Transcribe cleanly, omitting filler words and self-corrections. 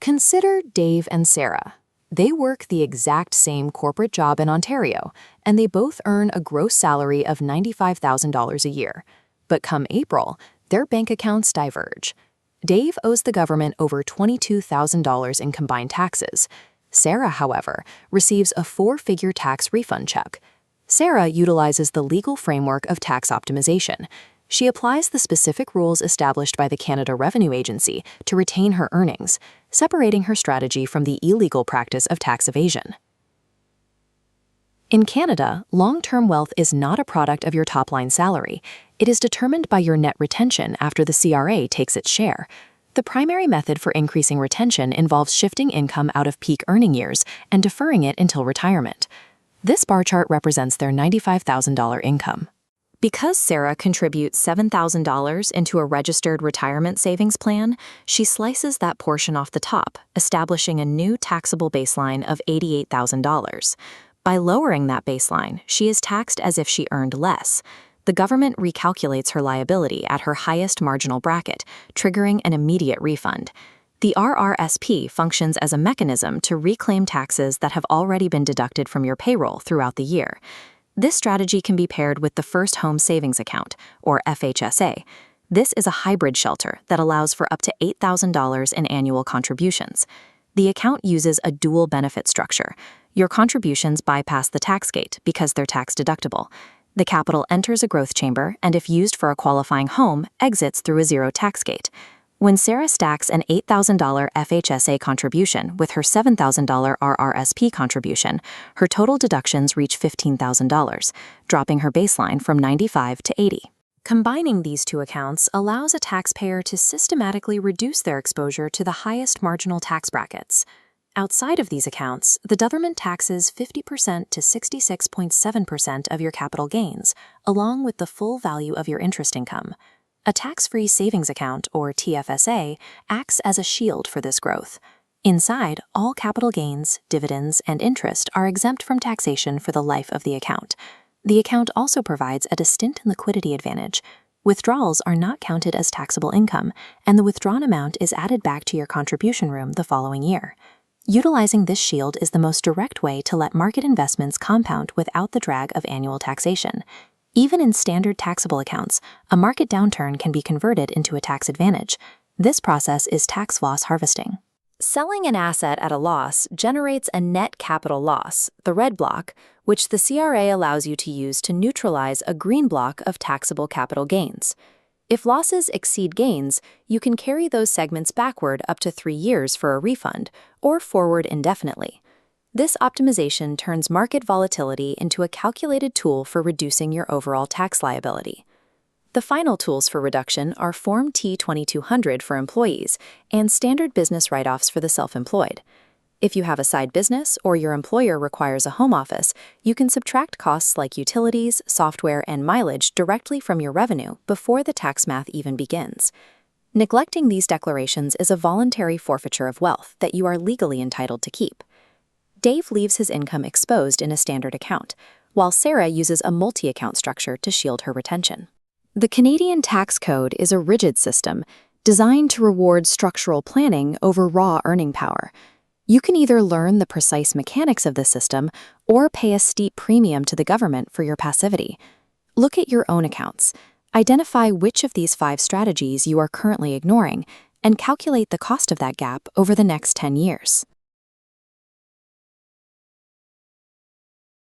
Consider Dave and Sarah. They work the exact same corporate job in Ontario, and they both earn a gross salary of $95,000 a year. But come April, their bank accounts diverge. Dave owes the government over $22,000 in combined taxes. Sarah, however, receives a four-figure tax refund check. Sarah utilizes the legal framework of tax optimization. She applies the specific rules established by the Canada Revenue Agency to retain her earnings, separating her strategy from the illegal practice of tax evasion. In Canada, long-term wealth is not a product of your top-line salary. It is determined by your net retention after the CRA takes its share. The primary method for increasing retention involves shifting income out of peak earning years and deferring it until retirement. This bar chart represents their $95,000 income. Because Sarah contributes $7,000 into a registered retirement savings plan, she slices that portion off the top, establishing a new taxable baseline of $88,000. By lowering that baseline, she is taxed as if she earned less. The government recalculates her liability at her highest marginal bracket, triggering an immediate refund. The RRSP functions as a mechanism to reclaim taxes that have already been deducted from your payroll throughout the year. This strategy can be paired with the First Home Savings Account, or FHSA. This is a hybrid shelter that allows for up to $8,000 in annual contributions. The account uses a dual benefit structure. Your contributions bypass the tax gate because they're tax deductible. The capital enters a growth chamber and, if used for a qualifying home, exits through a zero tax gate. When Sarah stacks an $8,000 FHSA contribution with her $7,000 RRSP contribution, her total deductions reach $15,000, dropping her baseline from $95,000 to $80,000. Combining these two accounts allows a taxpayer to systematically reduce their exposure to the highest marginal tax brackets. Outside of these accounts, the government taxes 50% to 66.7% of your capital gains, along with the full value of your interest income. A tax-free savings account, or TFSA, acts as a shield for this growth. Inside, all capital gains, dividends, and interest are exempt from taxation for the life of the account. The account also provides a distinct liquidity advantage. Withdrawals are not counted as taxable income, and the withdrawn amount is added back to your contribution room the following year. Utilizing this shield is the most direct way to let market investments compound without the drag of annual taxation. Even in standard taxable accounts, a market downturn can be converted into a tax advantage. This process is tax loss harvesting. Selling an asset at a loss generates a net capital loss, the red block, which the CRA allows you to use to neutralize a green block of taxable capital gains. If losses exceed gains, you can carry those segments backward up to 3 years for a refund, or forward indefinitely. This optimization turns market volatility into a calculated tool for reducing your overall tax liability. The final tools for reduction are Form T-2200 for employees and standard business write-offs for the self-employed. If you have a side business or your employer requires a home office, you can subtract costs like utilities, software, and mileage directly from your revenue before the tax math even begins. Neglecting these declarations is a voluntary forfeiture of wealth that you are legally entitled to keep. Dave leaves his income exposed in a standard account, while Sarah uses a multi-account structure to shield her retention. The Canadian tax code is a rigid system designed to reward structural planning over raw earning power. You can either learn the precise mechanics of the system or pay a steep premium to the government for your passivity. Look at your own accounts. Identify which of these 5 strategies you are currently ignoring and calculate the cost of that gap over the next 10 years.